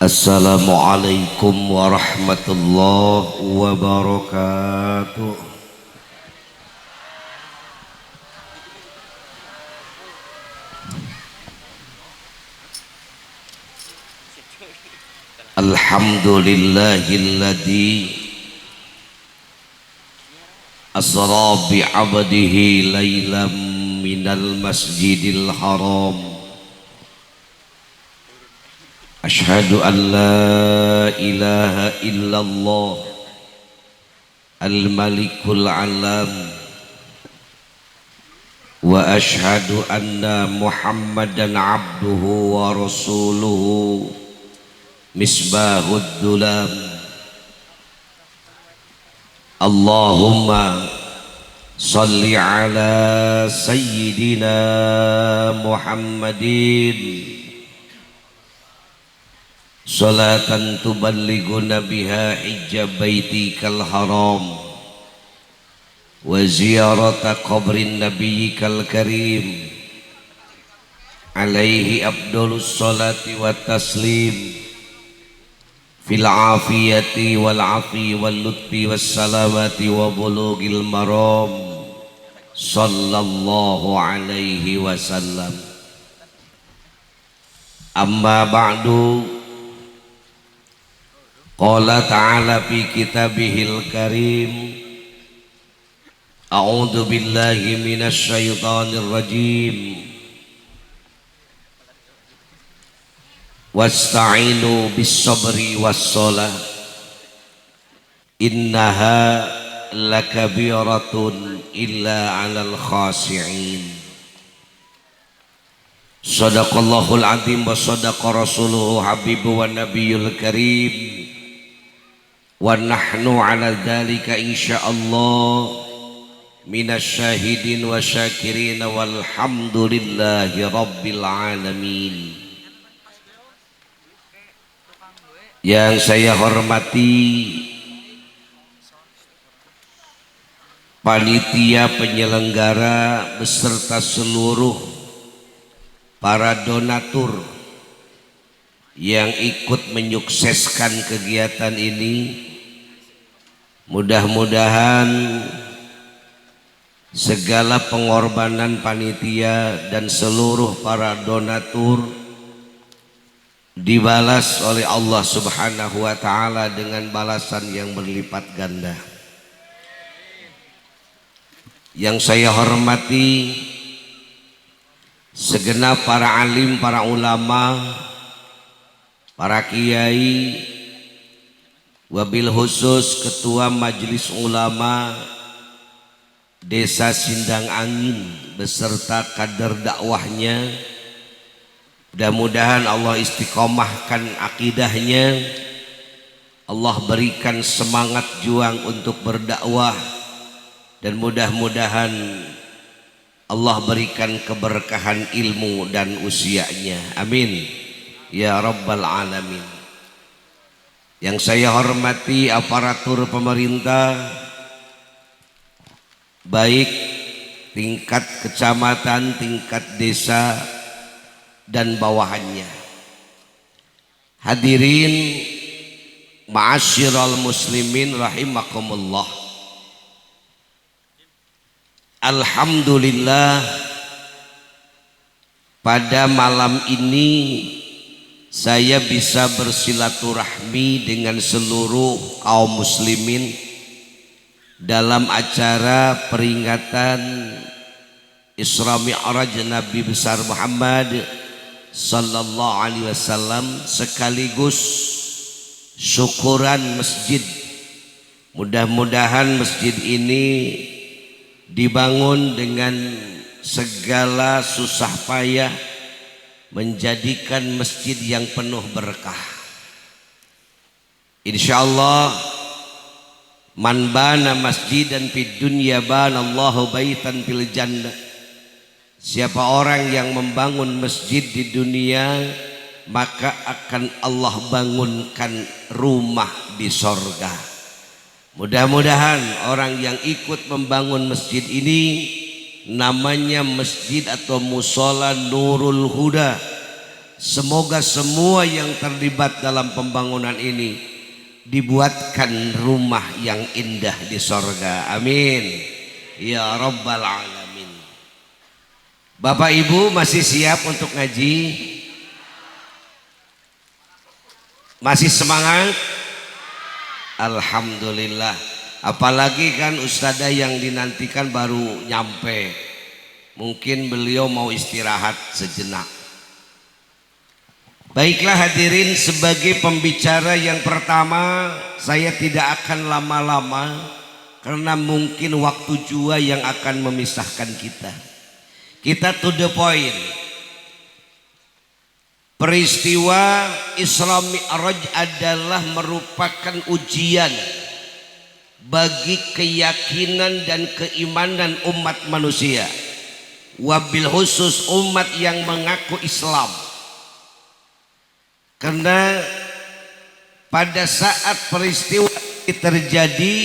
Assalamualaikum warahmatullahi wabarakatuh. Alhamdulillahilladzi asra bi'abdihi laylam minal masjidil haram. Ashhadu an la ilaha illallah al-malikul alam wa ashhadu anna muhammadan abduhu wa rasuluhu misbahud dulam. Allahumma salli ala sayyidina Muhammadin salatan tuballighuna biha hijja baitikal haram wa ziyarata qabrin nabiyyikal karim alaihi afdhalus salati wa taslim fil afiyati wal afi wal lutfi was salamati wa bulughil maram sallallahu alaihi wasallam. Amma ba'du, qala ta'ala fi kitabihil karim, a'udzu billahi minasy syaithanir rajim, wasta'inu bis sabri was shalah innaha lakabiratun illa 'alal khashi'in. Shadaqallahul azim wa shadaqa rasuluhu habibu wa nabiyul karim wa nahnu ala dhalika insyaallah minasyahidin wa syakirin walhamdulillahi rabbil alamin. Yang saya hormati panitia penyelenggara beserta seluruh para donatur yang ikut menyukseskan kegiatan ini. Mudah-mudahan segala pengorbanan panitia dan seluruh para donatur dibalas oleh Allah Subhanahu wa ta'ala dengan balasan yang berlipat ganda. Yang saya hormati segenap para alim, para ulama, para kiai, wabil khusus Ketua Majelis Ulama Desa Sindang Angin beserta kader dakwahnya. Mudah-mudahan Allah istiqomahkan akidahnya, Allah berikan semangat juang untuk berdakwah, dan mudah-mudahan Allah berikan keberkahan ilmu dan usianya. Amin ya rabbal alamin. Yang saya hormati aparatur pemerintah, baik tingkat kecamatan, tingkat desa dan bawahannya. Hadirin ma'asyiral muslimin rahimakumullah. Alhamdulillah, pada malam ini saya bisa bersilaturahmi dengan seluruh kaum muslimin dalam acara peringatan Isra Mi'raj Nabi besar Muhammad sallallahu alaihi wasallam, sekaligus syukuran masjid. Mudah-mudahan masjid ini dibangun dengan segala susah payah, menjadikan masjid yang penuh berkah. Insyaallah, man bana masjidan fid dunya banallahu baitan fil jannah. Siapa orang yang membangun masjid di dunia, maka akan Allah bangunkan rumah di sorga. Mudah-mudahan orang yang ikut membangun masjid ini, namanya masjid atau musola Nurul Huda, Semoga semua yang terlibat dalam pembangunan ini dibuatkan rumah yang indah di sorga. Amin ya rabbal alamin. Bapak Ibu masih siap untuk ngaji? Masih semangat? Alhamdulillah. Apalagi kan ustadzah yang dinantikan baru nyampe. Mungkin beliau mau istirahat sejenak. Baiklah hadirin, sebagai pembicara yang pertama saya tidak akan lama-lama karena mungkin waktu jua yang akan memisahkan kita. Kita to the point. Peristiwa Isra Mi'raj adalah merupakan ujian bagi keyakinan dan keimanan umat manusia, wabil khusus umat yang mengaku Islam. Karena pada saat peristiwa ini terjadi,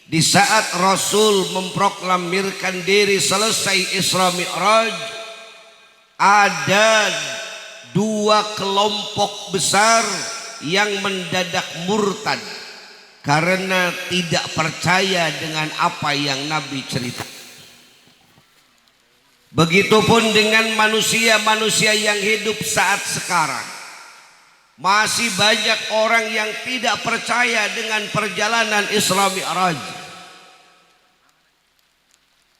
di saat Rasul memproklamirkan diri selesai Isra Mi'raj, ada dua kelompok besar yang mendadak murtad karena tidak percaya dengan apa yang Nabi ceritakan. Begitupun dengan manusia-manusia yang hidup saat sekarang. Masih banyak orang yang tidak percaya dengan perjalanan Isra Mi'raj.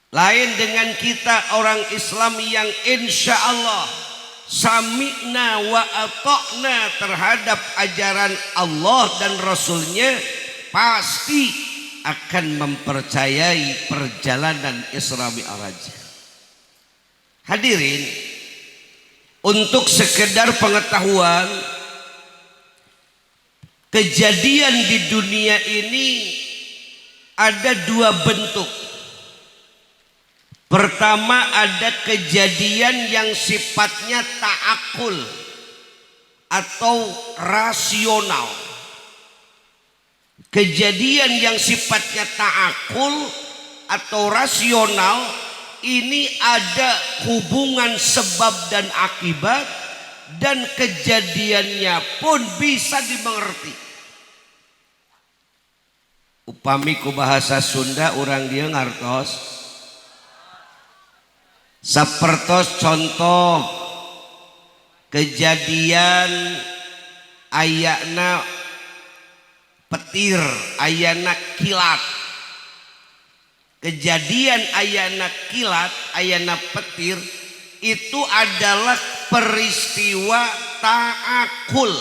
Lain dengan kita orang Islam yang insya Allah sami'na wa ata'na terhadap ajaran Allah dan Rasulnya, pasti akan mempercayai perjalanan Isra Mi'raj. Hadirin, untuk sekedar pengetahuan, kejadian di dunia ini ada dua bentuk. Pertama, ada kejadian yang sifatnya ta'akul atau rasional. Kejadian yang sifatnya ta'akul atau rasional ini ada hubungan sebab dan akibat, dan kejadiannya pun bisa dimengerti. Upami ku bahasa Sunda orang dia ngartos sapertos contoh kejadian ayana petir, ayana kilat. Kejadian ayana kilat, ayana petir itu adalah peristiwa ta'akul,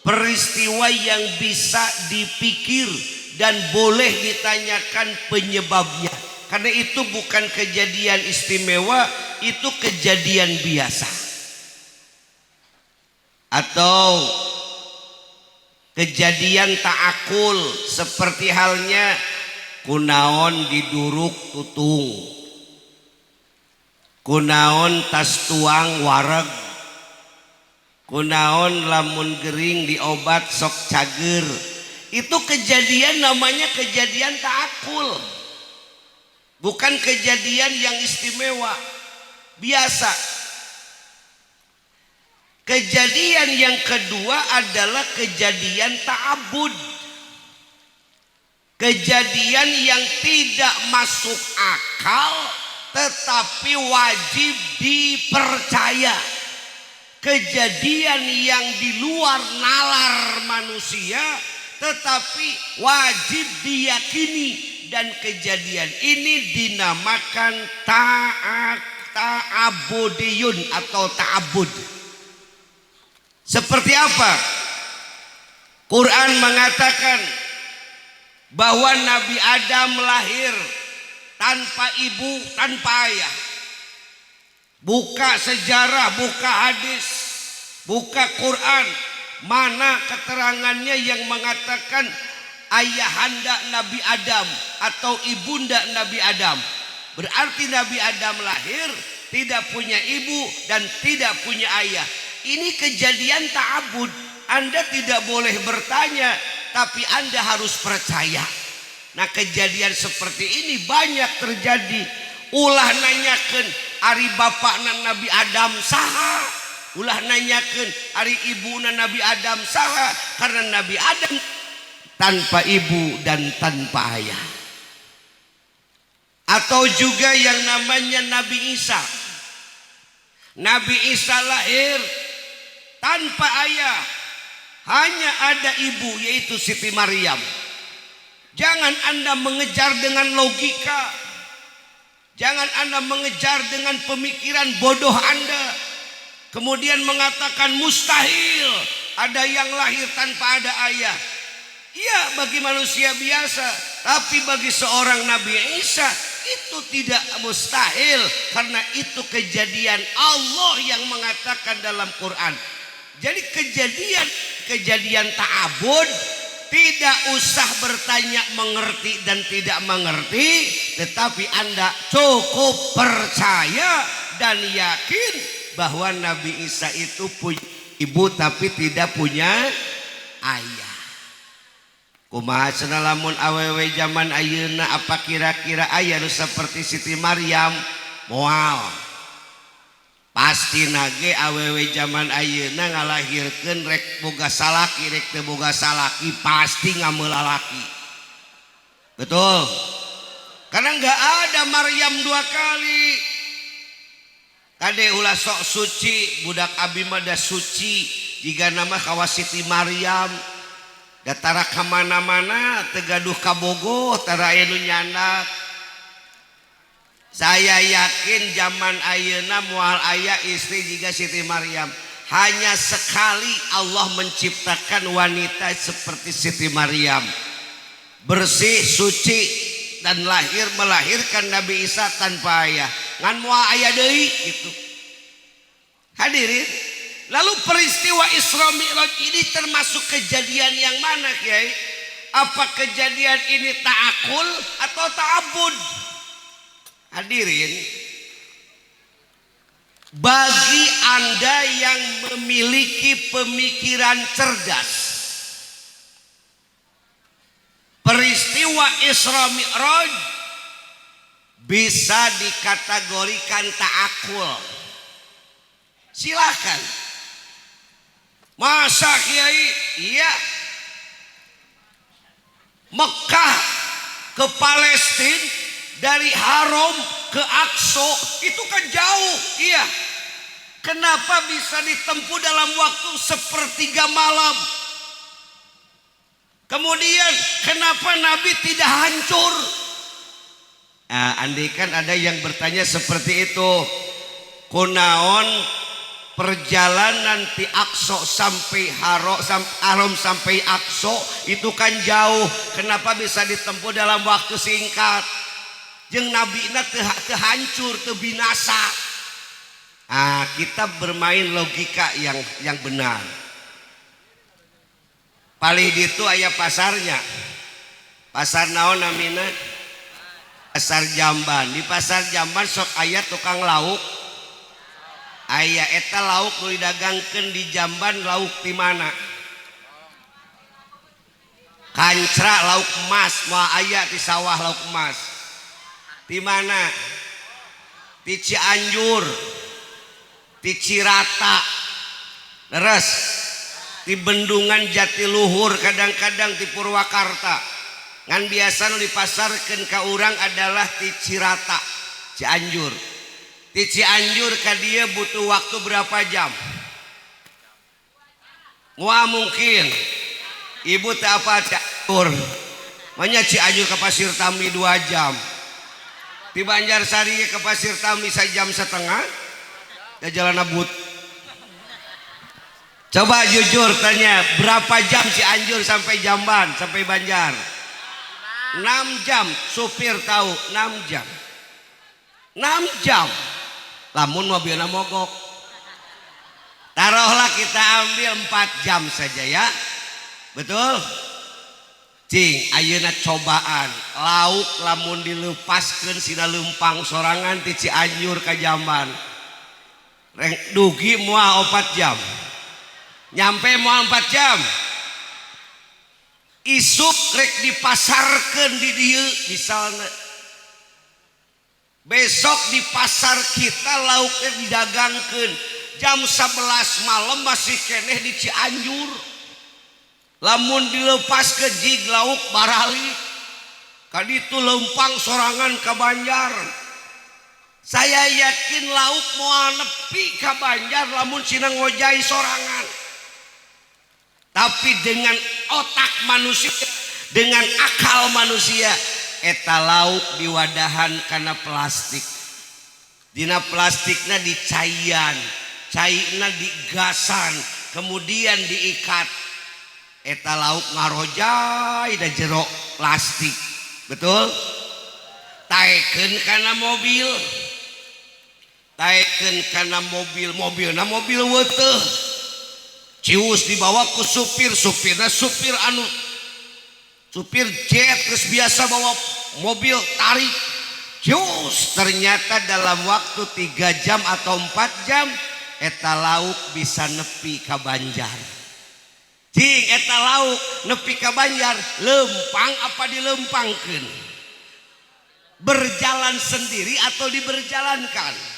peristiwa yang bisa dipikir dan boleh ditanyakan penyebabnya. Karena itu bukan kejadian istimewa, itu kejadian biasa. Atau kejadian ta'akul seperti halnya kunaon diduruk tutung, kunaon tas tuang wareg, kunaon lamun gering diobat sok cager. Itu kejadian namanya kejadian ta'akul, bukan kejadian yang istimewa, biasa. Kejadian yang kedua adalah kejadian ta'abud, kejadian yang tidak masuk akal tetapi wajib dipercaya, kejadian yang di luar nalar manusia tetapi wajib diyakini, dan kejadian ini dinamakan ta'abudiyun atau ta'abud. Seperti apa? Quran mengatakan bahwa Nabi Adam lahir tanpa ibu, tanpa ayah. Buka sejarah, buka hadis, buka Quran, mana keterangannya yang mengatakan ayahanda Nabi Adam atau ibunda Nabi Adam. Berarti Nabi Adam lahir tidak punya ibu dan tidak punya ayah. Ini kejadian ta'abud. Anda tidak boleh bertanya, tapi Anda harus percaya. Nah, kejadian seperti ini banyak terjadi. Ulah nanyakan ari bapakna Nabi Adam saha, ulah nanyakeun ari ibuna Nabi Adam saha, karena Nabi Adam tanpa ibu dan tanpa ayah. Atau juga yang namanya Nabi Isa. Nabi Isa lahir tanpa ayah, hanya ada ibu yaitu Siti Maryam. Jangan Anda mengejar dengan logika, jangan Anda mengejar dengan pemikiran bodoh Anda, kemudian mengatakan mustahil ada yang lahir tanpa ada ayah. Iya, bagi manusia biasa, tapi bagi seorang Nabi Isa itu tidak mustahil, karena itu kejadian Allah yang mengatakan dalam Quran. Jadi kejadian ta'abud, tidak usah bertanya mengerti dan tidak mengerti, tetapi Anda cukup percaya dan yakin bahwa Nabi Isa itu punya ibu tapi tidak punya ayah. Kumaha cenah lamun awewe zaman ayeuna, apa kira-kira aya nu saperti Siti Maryam? Moal. Pasti nage awewe zaman ayeuna ngalahirkeun rek boga salaki rek teu boga salaki pasti ngamelalaki. Betul? Karena enggak ada Maryam dua kali. Kade ulah sok suci, budak abi mah da suci, jiga nama kawas Siti Maryam. Datara kemana-mana tegaduh kabogoh tara aya nu nyandak. Saya yakin zaman ayeuna moal aya istri juga Siti Maryam. Hanya sekali Allah menciptakan wanita seperti Siti Maryam, bersih, suci, dan melahirkan Nabi Isa tanpa ayah. Ngan moal aya deui gitu. Hadirin, lalu peristiwa Isra Mi'raj ini termasuk kejadian yang mana, Kiai? Apa kejadian ini ta'akul atau ta'abud? Hadirin, bagi Anda yang memiliki pemikiran cerdas, peristiwa Isra Mi'raj bisa dikategorikan ta'akul. Silakan. Masa Kiai? Iya. Mekah ke Palestina, dari Haram ke Aqsa, itu kan jauh. Iya. Kenapa bisa ditempuh dalam waktu sepertiga malam? Kemudian kenapa Nabi tidak hancur? Andai kan ada yang bertanya seperti itu, kunaon perjalanan ti Aqsa sampai Haram sampai Aqsa itu kan jauh, kenapa bisa ditempuh dalam waktu singkat? Jeung nabina teu hancur, teu binasa. Kita bermain logika yang benar. Palih ditu aya pasarnya. Pasar naon namina? Pasar Jamban. Di pasar Jamban sok aya tukang lauk. Aya eta lauk nu didagangkeun di Jamban, lauk di mana? Kancra lauk emas, moal aya di sawah lauk emas. Di mana? Di Cianjur, di Cirata, leres, di Bendungan Jatiluhur, kadang-kadang di Purwakarta. Ngan biasa nu dipasarkeun ka urang adalah di Cirata, Cianjur. Di Cianjur ka dia butuh waktu berapa jam? Wah mungkin ibu tak apa Cianjur, makanya Cianjur ke Pasir Tami 2 jam, di Banjarsari ke Pasir Tami 1,5 jam, ya jalan abut. Coba jujur tanya, berapa jam Cianjur sampai Jamban, sampai Banjar? 6 jam, supir tahu 6 jam. 6 jam. Lamun mobilnya mogok, taruhlah kita ambil 4 jam saja ya, betul? Cing, ayeuna cobaan lauk lamun dilepaskeun sina leumpang sorangan ti Cianjur ka Jamban, dugi moal 4 jam, nyampe moal 4 jam. Isuk rek dipasarkeun di dieu misalnya, besok di pasar kita lauknya didagangkeun jam 11 malam masih keneh di Cianjur. Lamun dilepas ke jig lauk barali kaditu lempang sorangan ka Banjar. Saya yakin lauk moal nepi ka Banjar lamun sinang ngojai sorangan. Tapi dengan otak manusia, dengan akal manusia, eta lauk diwadahan karena plastik. Dina plastikna dicaian, cairna digasan, kemudian diikat. Eta lauk ngarojai da jero plastik. Betul? Taeken kana mobil. Taeken kana mobilna mobil weuteuh. Cius dibawa ku supirna supir anu supir jet terus biasa bawa mobil tarik. Cius ternyata dalam waktu 3 jam atau 4 jam eta lauk bisa nepi ka Banjar. Cing eta lauk nepi ka Banjar lempang apa dilempangkeun? Berjalan sendiri atau diberjalankan?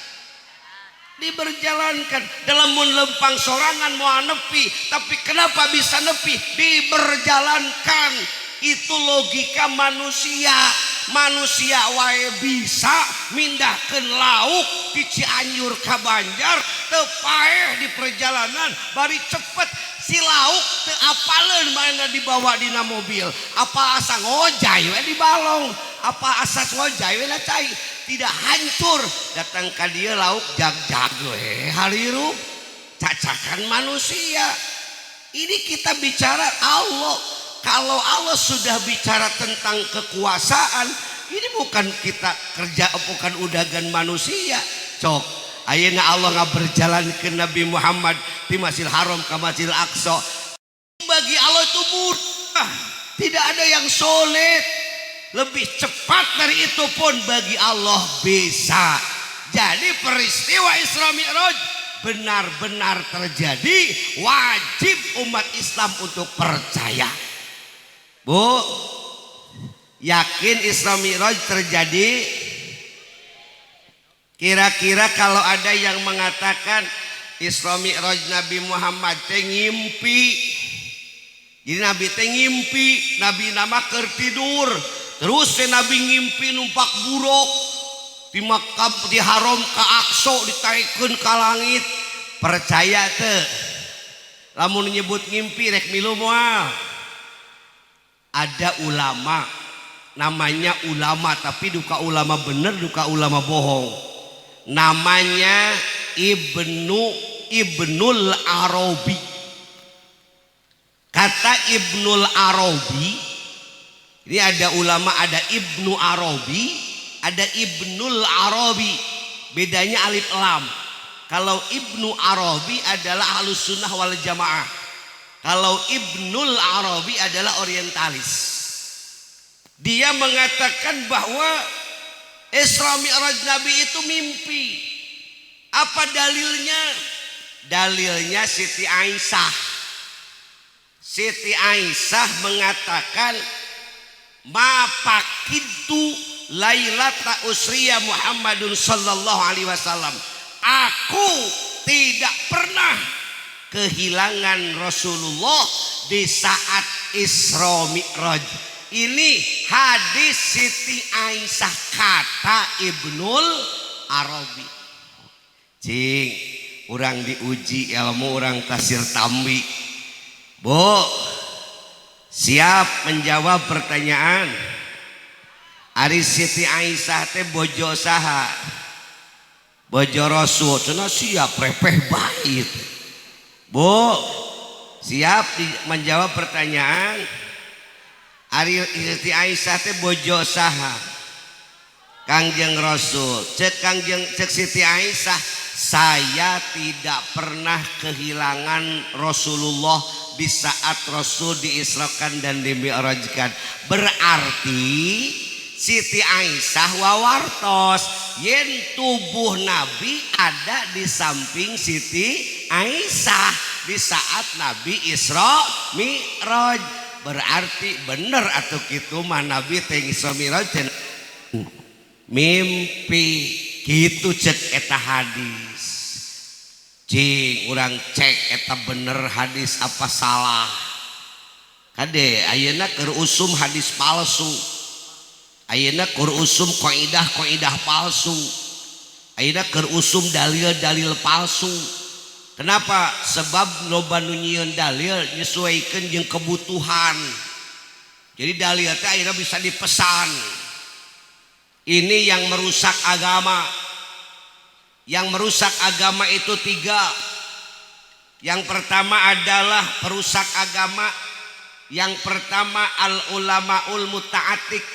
Diberjalankan. Dalam mun lempang sorangan moal nepi, tapi kenapa bisa nepi? Diberjalankan. Itu logika manusia. Manusia wae bisa mindahkeun lauk di Cianjur ka Banjar teu paeh di perjalanan bari cepet. Si lauk teu apaleun mana dibawa dina mobil. Apa asa ngojay we di balong, apa asa ngojay we na cai. Tidak hancur. Datang ka dieu lauk jag-jag we halirup. Cacakan manusia. Ini kita bicara Allah. Kalau Allah sudah bicara tentang kekuasaan, ini bukan kita kerja, bukan udagan manusia. Cok, ayeuna Allah nggak berjalan ke Nabi Muhammad di Masjidil Haram ke Masjidil Aqsa. Bagi Allah itu mudah, tidak ada yang sulit. Lebih cepat dari itu pun bagi Allah bisa. Jadi peristiwa Isra Mi'raj benar-benar terjadi, wajib umat Islam untuk percaya. Bu, yakin Isra Mi'raj terjadi? Kira-kira kalau ada yang mengatakan Isra Mi'raj Nabi Muhammad teh ngimpi. Jadi Nabi teh ngimpi, Nabi nama keur tidur. Terus teh Nabi ngimpi numpak buruk di makam di Haram ka Aqsa ditaikeun ka langit. Percaya teu? Lamun nyebut ngimpi rek milu moal. Ada ulama namanya ulama, tapi duka ulama bener duka ulama bohong. Namanya Ibnul Arabi. Kata Ibnul Arabi, ini ada ulama, ada Ibnu Arabi, ada Ibnul Arabi. Bedanya alif lam. Kalau Ibnu Arabi adalah Ahlus Sunnah wal Jamaah. Kalau Ibnul Arabi adalah orientalis. Dia mengatakan bahwa Isra Mi'raj Nabi itu mimpi. Apa dalilnya? Dalilnya Siti Aisyah. Siti Aisyah mengatakan, "Ma pakitu lailata usriya Muhammadun sallallahu alaihi wasallam." Aku tidak pernah kehilangan Rasulullah di saat Isra Mi'raj. Ini hadis Siti Aisyah, kata Ibnul Arabi. Cing, orang diuji ilmu, orang kasir tambi. Bu, siap menjawab pertanyaan? Ari Siti Aisyah teh bojo saha? Bojo Rasul. Cenah siap repeh bait. Bu, siap menjawab pertanyaan? Ari Siti Aisyah teh bojo saha? Kangjeng Rasul. Cek Siti Aisyah, saya tidak pernah kehilangan Rasulullah di saat Rasul diisrakan dan dimi'rajkan. Berarti Siti Aisyah wawartos yen tubuh Nabi ada di samping Siti Aisyah di saat Nabi Isra Mi'raj. Berarti bener atuh kitu mah Nabi teh Isra Mi'raj mimpi, gitu cek eta hadis. cing urang cek eta bener hadis apa salah kade ayeuna keur usum hadis palsu, ayeuna keur usum qaidah palsu, ayeuna keur usum dalil palsu. Kenapa? Sebab loba nu nyieun dalil nyesuaikeun jeung kebutuhan. Jadi dalil teh ayeuna bisa dipesan. Ini yang merusak agama. Yang merusak agama itu 3. Yang pertama adalah perusak agama. Yang pertama al ulamaul muta'atik.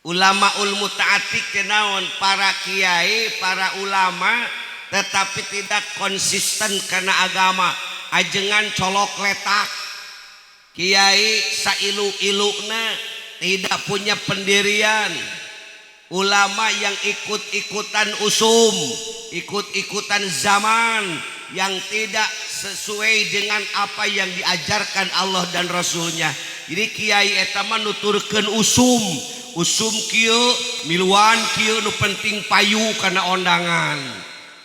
Ulamaul muta'atik kenaon? Para kiai, para ulama tetapi tidak konsisten karena agama. Ajengan colok letak. Kiai sailu-iluna tidak punya pendirian. Ulama yang ikut-ikutan usum, ikut-ikutan zaman, yang tidak sesuai dengan apa yang diajarkan Allah dan Rasulnya. Jadi kiai eta mah nuturkeun usum kieu miluan kieu nu penting payu kana ondangan,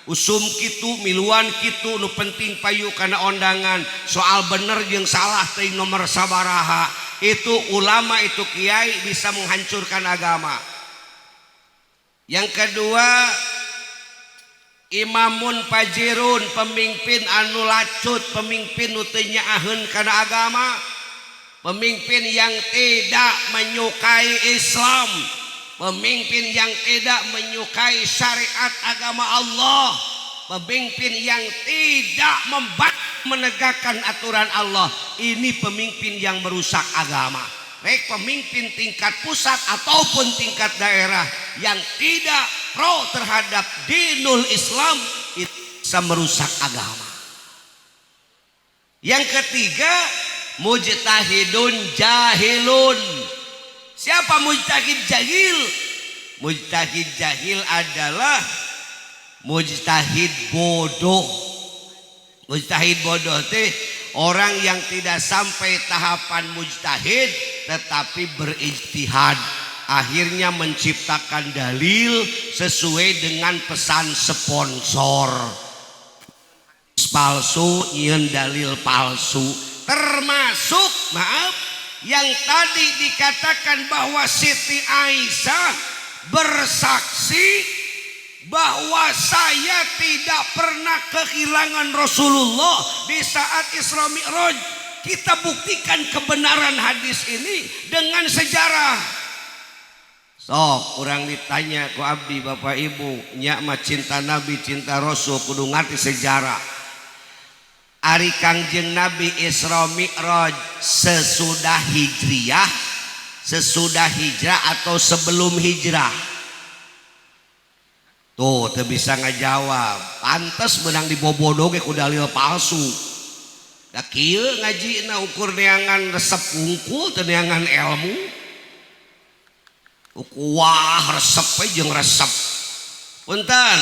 usum kitu miluan kitu nu penting payu kana ondangan, soal bener jeung salah teh nomor sabaraha. Itu ulama, itu kiai bisa menghancurkan agama. Yang kedua, imamun fajirun, pemimpin anu lacut, pemimpin nu teu nyaaheun kana agama, pemimpin yang tidak menyukai Islam, pemimpin yang tidak menyukai syariat agama Allah, pemimpin yang tidak menegakkan aturan Allah. Ini pemimpin yang merusak agama. Baik pemimpin tingkat pusat ataupun tingkat daerah yang tidak pro terhadap dinul Islam itu bisa merusak agama. Yang ketiga, mujtahidun jahilun. Siapa mujtahid jahil? Mujtahid jahil adalah mujtahid bodoh. Mujtahid bodoh teh orang yang tidak sampai tahapan mujtahid tetapi berijtihad, akhirnya menciptakan dalil sesuai dengan pesan sponsor palsu, nyieun dalil palsu. Termasuk yang tadi dikatakan bahwa Siti Aisyah bersaksi bahwa saya tidak pernah kehilangan Rasulullah di saat Isra Mi'raj. Kita buktikan kebenaran hadis ini dengan sejarah. Sok orang ditanya ku abdi bapak ibu, nya mah cinta Nabi cinta Rasul kudu ngarti sejarah. Ari Kangjeng Nabi Isra Mi'raj sesudah hijriyah, sesudah hijrah atau sebelum hijrah? Tuh teu bisa ngajawab. Pantes menang dibobodo ge ku dalil palsu. Da kieu ngajina ukur neangan resep unggul teu neangan ilmu. Wah resep we jeung resep. Punten,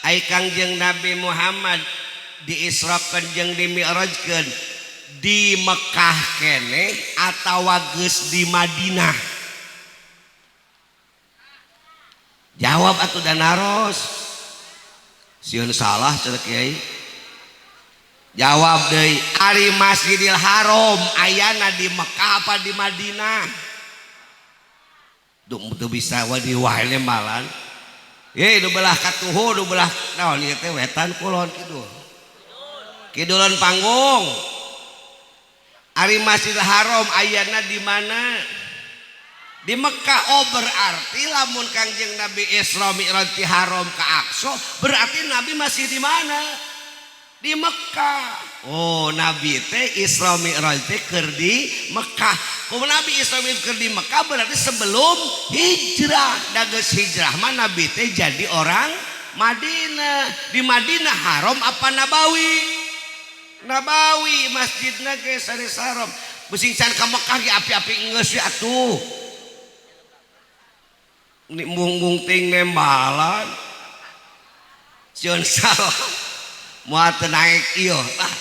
ai Kangjeng Nabi Muhammad diisrakeun jeung dimi'rajkeun di Mekah kene atawa geus di Madinah? Jawab atuh danaros. Sieun salah cenah kiai. Jawab deui, ari Masjidil Haram ayana di Mekah apa di Madinah? Duh bisa wadi wae malan. Nu belah katuhu, nu belah naon ieu teh wetan kulon kidul. Kidulan panggung. Ari Masjidil Haram ayana di mana? Di Mekah. Oh berarti lamun Kangjeng Nabi Isra Mi'raj ti Haram ka Aqsa, berarti Nabi masih di mana? Di Mekah. Oh Nabi teh Isra Mi'raj teh keur di Mekah. Kalau Nabi Isra Mi'raj keur di Mekah berarti sebelum hijrah. Da geus hijrah mah Nabi teh jadi orang Madinah. Di Madinah Haram apa Nabawi? Nabawi, masjidna ge sanes Haram. Beusi can ka Mekah ge api-api geus we atuh. Ni mung-mung ting nembalan. Sieun salah. Moal teu naik ieu tah.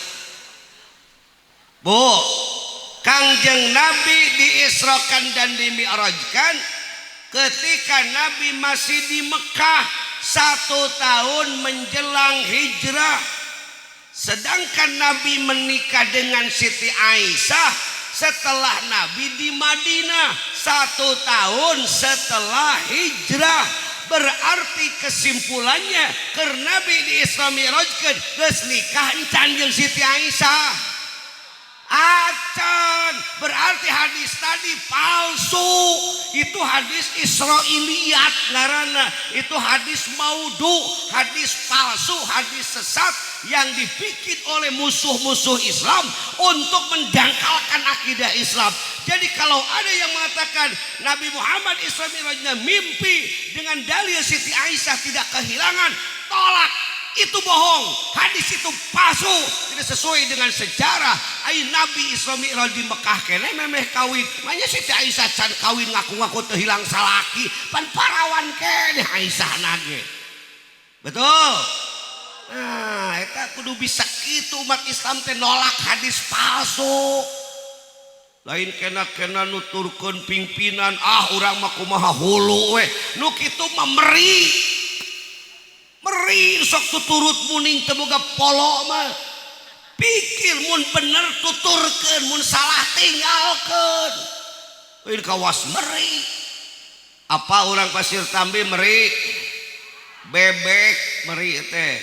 Bu, Kangjeng Nabi diisrokan dan dimi'rajkan ketika Nabi masih di Mekah. 1 tahun menjelang hijrah. Sedangkan Nabi menikah dengan Siti Aisyah setelah Nabi di Madinah 1 tahun setelah hijrah. Berarti kesimpulannya karena Nabi di Isra Mi'rajkeun geus nikah encan jeung Siti Aisyah. Acan, berarti hadis tadi palsu. Itu hadis Israiliyat ngaranna. Itu hadis maudhu, hadis palsu, hadis sesat yang dibikin oleh musuh-musuh Islam untuk mendangkalkan akidah Islam. Jadi kalau ada yang mengatakan Nabi Muhammad Isra Mi'rajnya mimpi dengan dalil Siti Aisyah tidak kehilangan, tolak. Itu bohong, hadis itu palsu, tidak sesuai dengan sejarah. Ai Nabi Isra Mi'raj di Mekah kene memeh kawin, manya Siti Aisyah can kawin ngaku-ngaku teu hilang salaki, pan parawan kene Aisyah nage. Betul? Nah, eta kudu bisa kitu umat Islam teh nolak hadis palsu. Lain kena nuturkeun pimpinan, urang mah kumaha hulu we. Nu kitu mah meri sok tuturut muning teu boga polo mah. Pikir mun bener tuturkeun, mun salah tinggalkeun. Lain kawas meri. Apa urang Pasir Tambi meri? Bebek meri teh.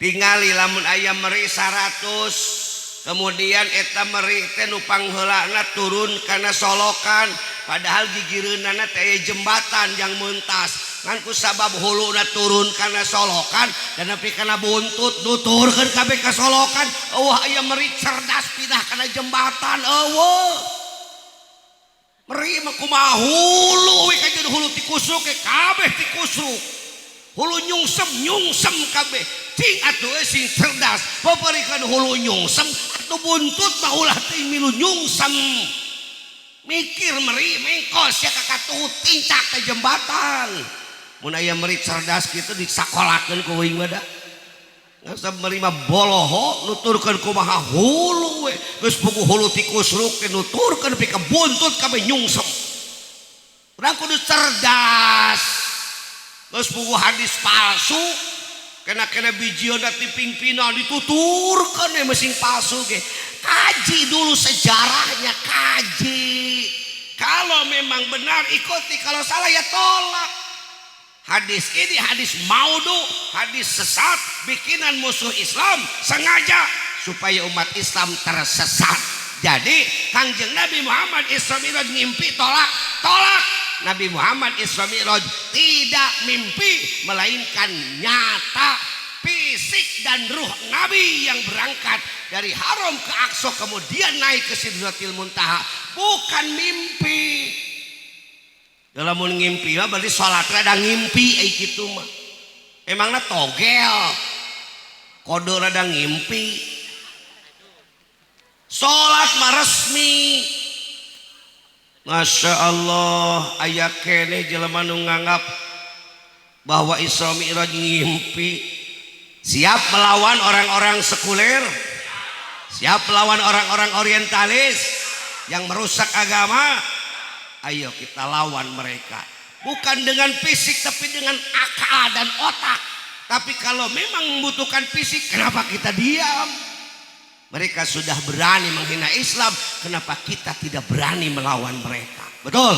Tingali lamun aya meri 100, kemudian eta meri teh nu pangheulana turun kana solokan, padahal gigireunana teh jembatan yang muntas. Kan ku sabab huluna turun kana solokan dan nepi kana buntut nuturkeun kabeh ka solokan. Eueuh aya meri cerdas pindah kana jembatan eueuh. Meri mah kumaha hulu we kajeun hulu tikusruk ke kabeh tikusruk. Hulu nyungsem kabeh. Cing atuh sing cerdas paparikeun hulu nyungsem atuh buntut mah ulah teuing milu nyungsem. Mikir meri mengkos ya kakatuh tincak ke jembatan. Mun aya meri cerdas kitu disakolakeun ku weuing mah da. Ngasa meri mah boloho nuturkeun kumaha hulu we. Geus puguh hulu tikusruk teh nuturkeun nepi ka buntut kabeh nyungsem. Urang kudu cerdas. Geus puguh hadis palsu kena bijieuna ti pingpina dituturkeun we mesin palsu ge. Kaji dulu sejarahnya, kaji. Kalau memang benar ikuti, kalau salah ya tolak. Hadis ini hadis maudhu, hadis sesat bikinan musuh Islam sengaja supaya umat Islam tersesat. Jadi Kangjeng Nabi Muhammad Isra Mi'raj ngimpi tolak. Nabi Muhammad Isra Mi'raj tidak mimpi melainkan nyata, fisik dan ruh Nabi yang berangkat dari Haram ke Aqsa kemudian naik ke Sidratil Muntaha, bukan mimpi. Dalam mun ngimpi mah berarti salat rada ngimpi kitu mah. Emangna togel. Kode rada ngimpi. Salat mah resmi. Masya Allah, aya kene jelema nu nganggap bahwa Isra Mi'raj ngimpi. Siap melawan orang-orang sekuler? Siap melawan orang-orang orientalis yang merusak agama? Ayo kita lawan mereka. Bukan dengan fisik tapi dengan akal dan otak. Tapi kalau memang membutuhkan fisik, kenapa kita diam? Mereka sudah berani menghina Islam, kenapa kita tidak berani melawan mereka? Betul?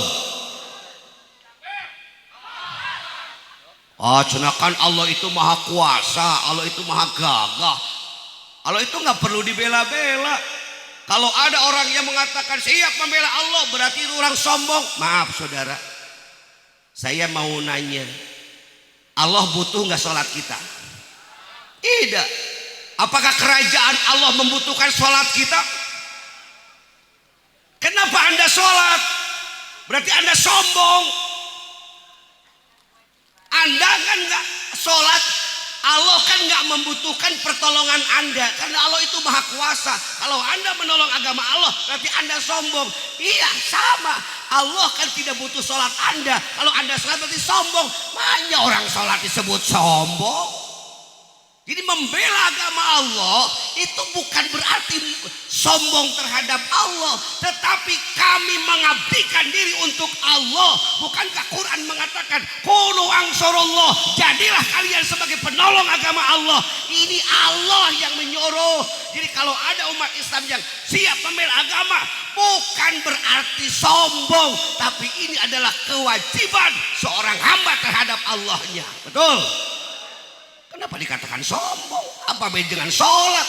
Cenakan Allah itu maha kuasa, Allah itu maha gagah. Allah itu nggak perlu dibela-bela. Kalau ada orang yang mengatakan siap membela Allah berarti itu orang sombong. Maaf saudara, saya mau nanya, Allah butuh nggak sholat kita? Tidak. Apakah kerajaan Allah membutuhkan sholat kita? Kenapa Anda sholat? Berarti Anda sombong. Anda kan nggak sholat, Allah kan nggak membutuhkan pertolongan Anda karena Allah itu maha kuasa. Kalau Anda menolong agama Allah berarti Anda sombong. Iya sama, Allah kan tidak butuh sholat Anda. Kalau Anda sholat berarti sombong. Mana orang sholat disebut sombong? Jadi membela agama Allah itu bukan berarti sombong terhadap Allah, tetapi kami mengabdikan diri untuk Allah. Bukankah Quran mengatakan qulu ansarullah, jadilah kalian sebagai penolong agama Allah. Ini Allah yang menyuruh. Jadi kalau ada umat Islam yang siap membela agama, bukan berarti sombong, tapi ini adalah kewajiban seorang hamba terhadap Allahnya. Betul? Kenapa dikatakan sombong? Apa beda dengan sholat?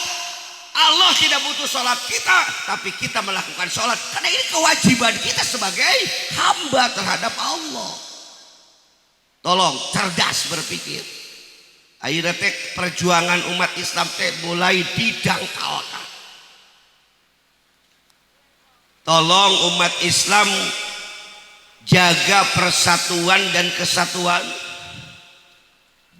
Allah tidak butuh sholat kita, tapi kita melakukan sholat karena ini kewajiban kita sebagai hamba terhadap Allah. Tolong cerdas berpikir. Akhirnya perjuangan umat Islam mulai didangkalkan. Tolong umat Islam jaga persatuan dan kesatuan.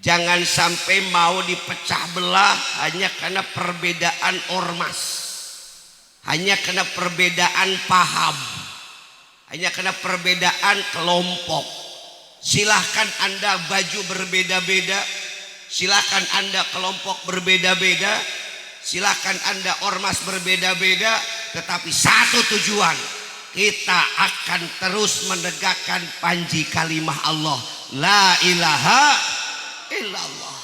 Jangan sampai mau dipecah belah hanya karena perbedaan ormas, hanya karena perbedaan paham, hanya karena perbedaan kelompok. Silahkan Anda baju berbeda-beda, silahkan Anda kelompok berbeda-beda, silahkan Anda ormas berbeda-beda, tetapi satu tujuan, kita akan terus menegakkan panji kalimah Allah, la ilaha illallah.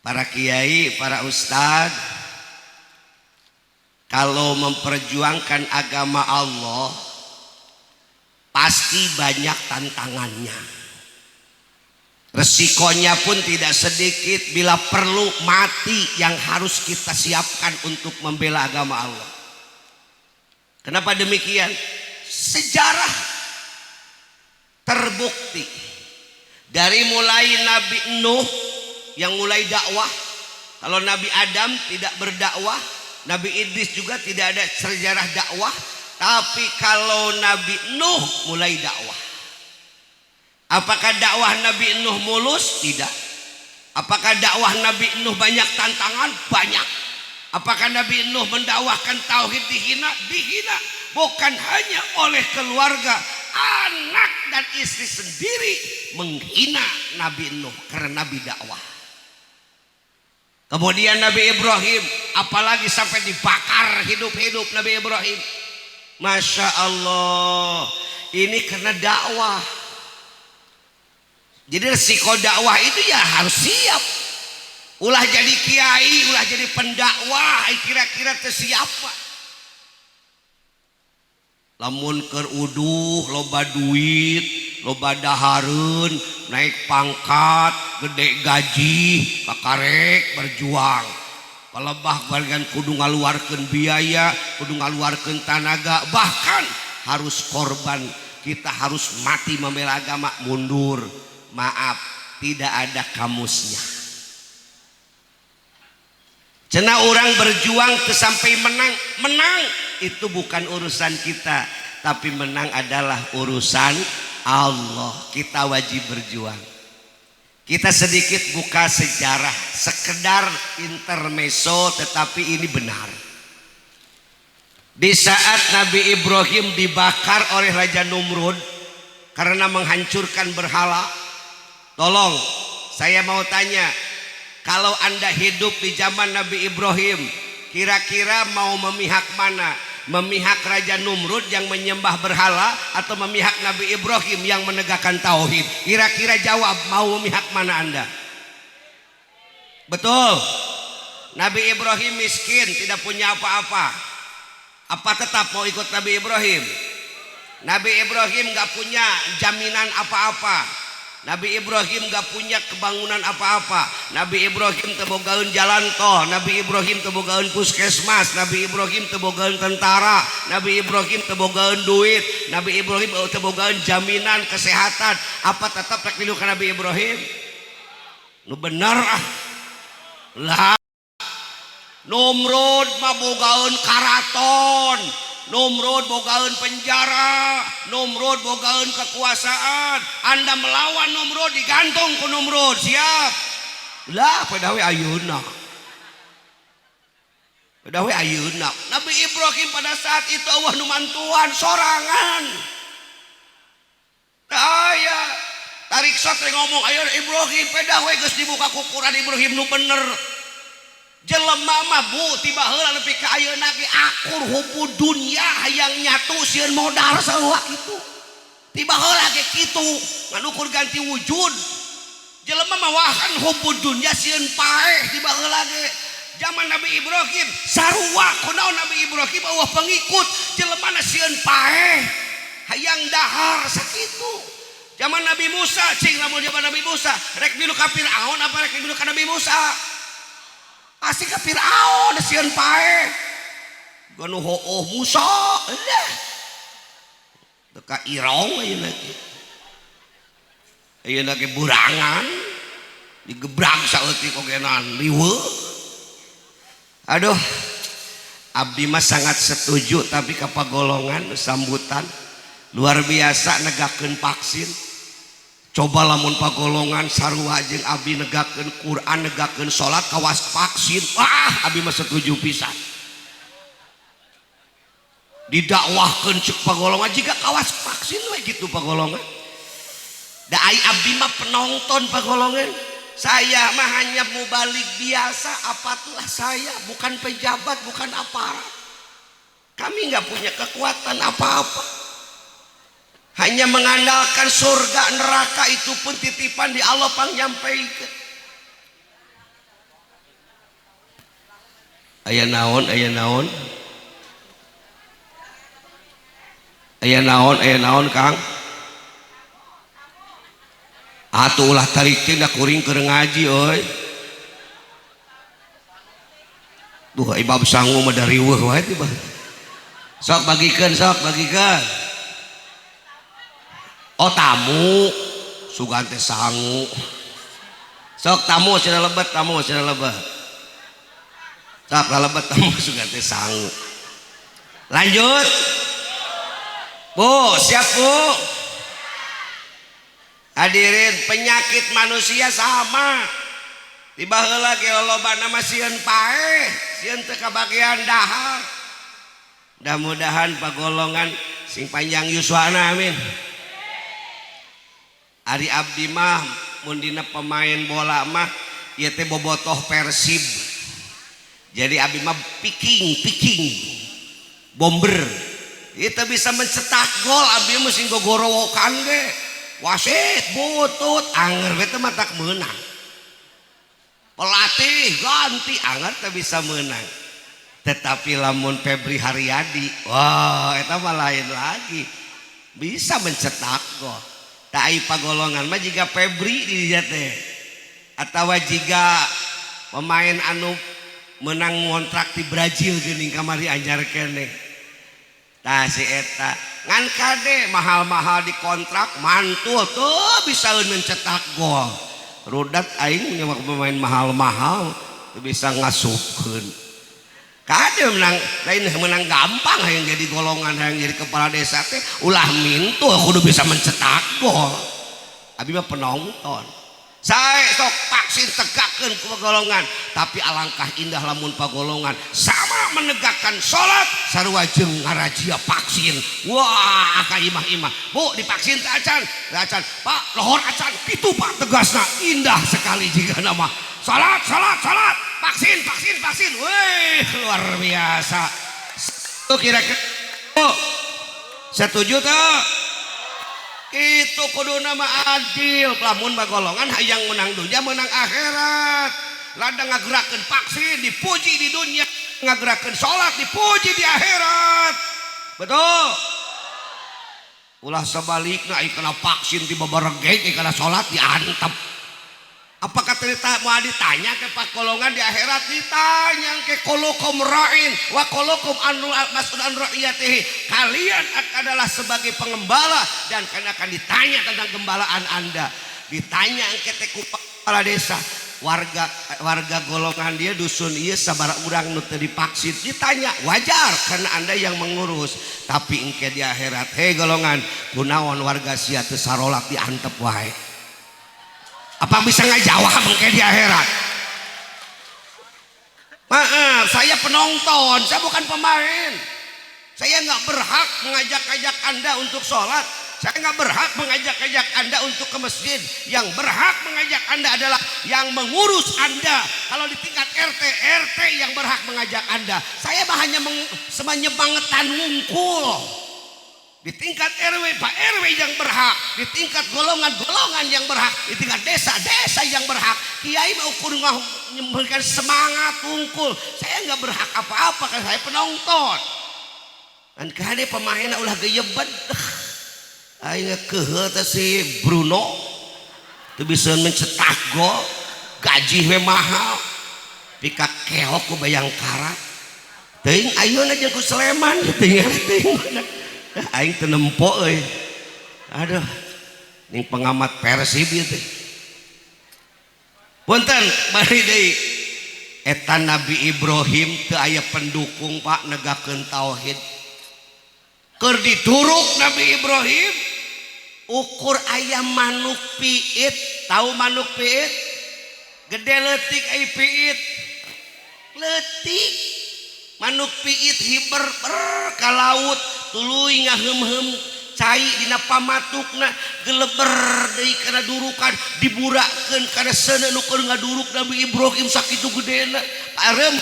Para kiai, para ustadz, kalau memperjuangkan agama Allah pasti banyak tantangannya. Resikonya pun tidak sedikit, bila perlu mati yang harus kita siapkan untuk membela agama Allah. Kenapa demikian? Sejarah terbukti. Dari mulai Nabi Nuh yang mulai dakwah, kalau Nabi Adam tidak berdakwah, Nabi Idris juga tidak ada sejarah dakwah, tapi kalau Nabi Nuh mulai dakwah. Apakah dakwah Nabi Nuh mulus? Tidak. Apakah dakwah Nabi Nuh banyak tantangan? Banyak. Apakah Nabi Nuh mendakwahkan tauhid dihina? Dihina. Bukan hanya oleh keluarga, anak dan istri sendiri menghina Nabi Nuh karena Nabi dakwah. Kemudian Nabi Ibrahim, apalagi sampai dibakar hidup-hidup Nabi Ibrahim. Masya Allah, ini karena dakwah. Jadi resiko dakwah itu ya harus siap. Ulah jadi kiai, ulah jadi pendakwah, kira-kira tersiapa. Lamun keur uduh loba duit, loba dahareun, naik pangkat, gede gaji, kakarek berjuang. Palebah bagian kudu ngaluarkeun biaya, kudu ngaluarkeun tenaga, bahkan harus korban. Kita harus mati membela agama. Mundur, maaf, tidak ada kamusnya. Cenah orang berjuang sampai menang itu bukan urusan kita, tapi menang adalah urusan Allah. Kita wajib berjuang. Kita sedikit buka sejarah, sekedar intermezzo, tetapi ini benar. Di saat Nabi Ibrahim dibakar oleh Raja Numrud karena menghancurkan berhala. Tolong, saya mau tanya, kalau Anda hidup di zaman Nabi Ibrahim, kira-kira mau memihak mana? Memihak Raja Numrud yang menyembah berhala atau memihak Nabi Ibrahim yang menegakkan tauhid? Kira-kira jawab, mau memihak mana Anda? Betul. Nabi Ibrahim miskin, tidak punya apa-apa. Apa tetap mau ikut Nabi Ibrahim? Nabi Ibrahim gak punya jaminan apa-apa. Nabi Ibrahim gak punya kebangunan apa-apa. Nabi Ibrahim tebogaun jalan tol, Nabi Ibrahim tebogaun puskesmas, Nabi Ibrahim tebogaun tentara, Nabi Ibrahim tebogaun duit, Nabi Ibrahim tebogaun jaminan kesehatan. Apa tetap rek milu ka Nabi Ibrahim? Nu bener ah. Lah Numrud mah bogaun karaton, Numrud bogaun penjara, Numrud bogaun kekuasaan. Anda melawan Numrud, digantung ku Numrud, siap. Lah padawe ayeuna. Padawe ayeuna. Nabi Ibrahim pada saat itu Allah nu mantuan sorangan. Aya pariksa teh ngomong ayo Ibrahim pedah we geus dibuka ku Quran Ibrahim nu bener jelema mah Bu tiba heula nepi ka ayeuna ge akur hubud dunya hayang nyatu sieun modal sarua kitu tiba heula ge kitu ngan ukur ganti wujud jelema mah wahan hubud dunya sieun paeh tiba heula ge zaman Nabi Ibrahim sarua kunaon Nabi Ibrahim eueuh pengikut jelemana sieun paeh hayang dahar sakitu zaman Nabi Musa cing lamun zaman Nabi Musa rek milu ka Firaun apa rek milu ka Nabi Musa asik ka Firaun sieun paeh ganu hooh Musa eueuh teu ka irong ayeuna ge ayeuna ge burangan digebrang saeutik ogenan liweuh aduh abdi mah sangat setuju tapi ka pagolongan sambutan luar biasa negakeun vaksin coba lamun pagolongan sarua jeung abdi negakeun Quran negakeun salat kawas vaksin wah abdi mah setuju pisan didakwahkeun ceuk pagolongan jika kawas vaksin we gitu pagolongan da ai abdi mah penonton pagolongan saya mah hanya mubalik biasa apatulah saya bukan pejabat bukan aparat kami nggak punya kekuatan apa-apa hanya mengandalkan surga neraka itu pun titipan di Allah pangyampaikeun aya naon Kang atuh ulah tarik teh da kuring keur ngaji euy duh ibab sangu mah dari weuh wae teh sok bagikeun oh tamu sugan teh sangu sok tamu cenah lebet sok lebet tamu sugan teh sangu lanjut Bu siap Bu hadirin penyakit manusia sama tiba heula ge lolobana mah sieun paeh sieun teu kabagian dahar mudah-mudahan pagolongan sing panjang yuswana amin ari abdi mah mun dina pemain bola mah ieu teh bobotoh Persib jadi abdi mah picking bomber ieu teh bisa mencetak gol abdi mah sing gogorowokan ge wasit butut anger we teh mah tak meunang pelatih ganti anger teh bisa menang tetapi lamun Febri Haryadi wah eta mah lain lagi bisa mencetak gol tak ai pagolongan mah jiga Febri di dieu teh atawa jiga pemain anu menang ngontrak di Brazil geuning kamari anyar keneh tah si eta ngan kade mahal-mahal dikontrak mantul tuh bisa mencetak gol rudat aing punya pemain mahal-mahal tuh bisa ngasupkeun kade menang lain menang gampang yang jadi golongan yang jadi kepala desa teh ulah mintu kudu bisa mencetak gol abi mah penonton saya sok vaksin tegakkeun ku pagolongan tapi alangkah indah lamun pagolongan sama menegakkan sholat sarua jeung ngarajia vaksin wah ka imah-imah Bu divaksin teh acan Pak lohor acan kitu Pak tegasna indah sekali jika nama salat vaksin weh luar biasa tuh kira-kira setuju tuh itu kudu nama adil lamun bagolongan hayang menang dunia menang akhirat ladang ngagerakeun vaksin dipuji di dunia ngagerakeun sholat dipuji di akhirat betul ulah sebalikna ai kana vaksin tiba baregeg ai kana sholat diantep apakah mau ditanya ke pagolongan di akhirat ditanya ke kulukum ra'in wa kulukum mas'ul an ra'iyatihi kalian adalah sebagai pengembala dan kalian akan ditanya tentang gembalaan anda ditanya ke kepala desa warga golongan dia dusun ieu sabaraha urang nu teu divaksin ditanya wajar karena anda yang mengurus tapi engke di akhirat hei golongan kunaon warga sia teu sarolat diantep wae apa bisa ngajawab engke di akhirat maaf saya penonton saya bukan pemain saya nggak berhak mengajak-ajak anda untuk sholat Saya nggak berhak mengajak-ajak Anda untuk ke masjid. Yang berhak mengajak Anda adalah yang mengurus Anda. Kalau di tingkat RT, RT yang berhak mengajak Anda. Saya hanya semanyebangetan ngungkul. Di tingkat RW, Pak RW yang berhak. Di tingkat golongan-golongan yang berhak. Di tingkat desa, desa yang berhak. Kiai mau ukur memberikan semangat ngungkul. Saya nggak berhak apa-apa karena saya penonton. Dan kade pemain ulah geyeban. Ayo ke si Bruno tu bisa mencetak gol, gaji we mahal, pika keok ku Bayangkara, ting ayo aja ku Sleman, ting aing teu nempo euy, aduh, ning pengamat Persib itu, punten bari deui, eta Nabi Ibrahim teu aya pendukung Pak negakeun tauhid, keur dituruk Nabi Ibrahim. Ukur ayam manuk piit, tahu manuk piit? Gede letik ai piit. Letik. Manuk piit hiber ka laut, tuluy ngaheum-heum cai dina pamatukna, geleber deui kana durukan, diburakeun kana seuneu nu keur ngaduruk Nabi Ibrahim sakitu gedena. Arem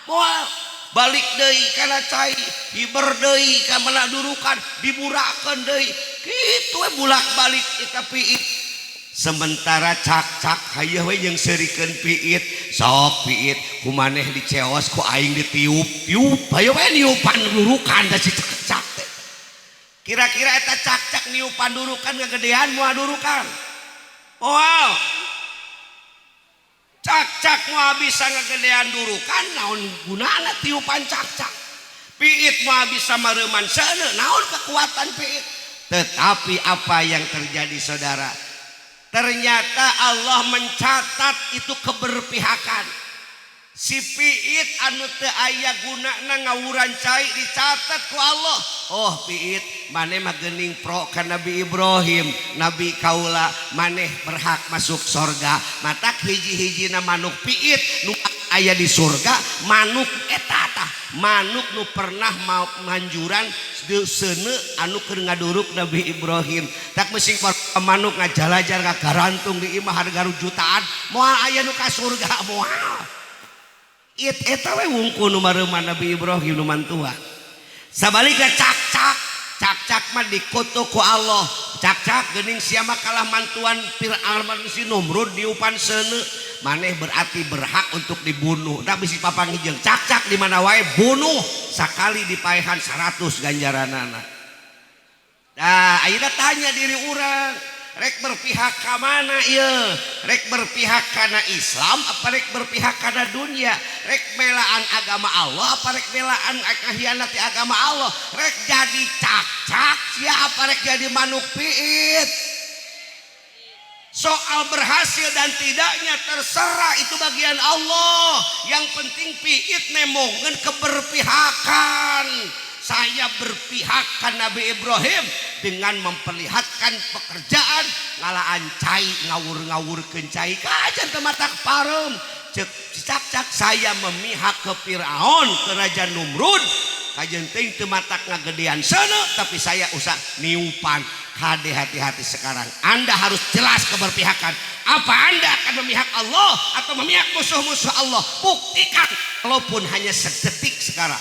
moal balik deui kana cai, hiber deui ka mana durukan, diburakeun deui. Kitu we bulak-balik eta piit. Sementara cak-cak hayeuh we jeung seurikeun piit, sok piit kumaneh diceos ku aing ditiup-tiup. Hayeuh we niupan durukan da si cak-cak teh. Kira-kira eta cak-cak niupan durukan ngagedean moal durukan. Moal. Cak-cak moal bisa ngagedean durukan, naon gunana tiupan cak-cak? Piit moal bisa mareuman seuneu, naon kekuatan piit? Tetapi apa yang terjadi saudara? Ternyata Allah mencatat itu keberpihakan. Si piit anu teu aya gunana ngawuran cai dicatat ku Allah. Oh piit, maneh mah geuning pro ka Nabi Ibrahim, Nabi kaula, maneh berhak masuk surga. Matak hiji-hijina manuk piit nu aya di surga, manuk eta tah, manuk nu pernah manjuran seuneu anu keur ngaduruk Nabi Ibrahim. Tak meusing manuk ngajalajar ngagarantung di imah harga jutaan, moal aya nu ka surga moal. Eta we wungkul nu mareuman Nabi Ibrahim nu mantua. Sabalika cak-cak mah dikutuk ku Allah. Cak-cak geuning sia mah kalah mantuan Fir'aun si Numrud diupan seuneu. Maneh berarti berhak untuk dibunuh. Da bisi papangijeng cak-cak di mana wae bunuh, sakali dipaehan 100 ganjaranana. Nah, ayeuna tanya diri urang, rek berpihak ka mana ieu? Rek berpihak kana Islam apa rek berpihak kana dunia? Rek belaan agama Allah apa rek belaan khianati agama Allah? Rek jadi cak-cak siapa rek jadi manuk piit? Soal berhasil dan tidaknya terserah, itu bagian Allah. Yang penting piit nemongeun keberpihakan. Saya berpihak ke Nabi Ibrahim dengan memperlihatkan pekerjaan ngalaan cai, ngawur-ngawurkeun cai kajan teu matak parem. Cak-cak saya memihak ke Firaun, ke Raja Numrud. Kajen teuing teu matak ngagedean seuneu, tapi saya usah niupan. Hade, hati-hati sekarang. Anda harus jelas keberpihakan. Apa Anda akan memihak Allah atau memihak musuh-musuh Allah? Buktikan walaupun hanya sedetik sekarang.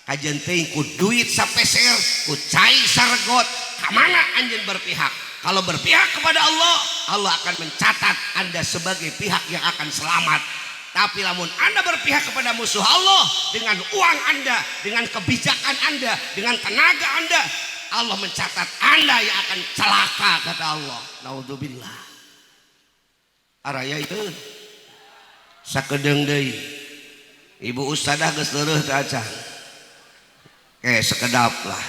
Kajen teuing ku duit sapeser, ku cai sargot, kamana anjeun berpihak? Kalau berpihak kepada Allah, Allah akan mencatat Anda sebagai pihak yang akan selamat. Tapi lamun Anda berpihak kepada musuh Allah dengan uang Anda, dengan kebijakan Anda, dengan tenaga Anda, Allah mencatat Anda yang akan celaka, kata Allah. Naudzubillah. Araya itu sakedeung deui. Ibu ustadzah geus leureut teh acan. Sekedap lah.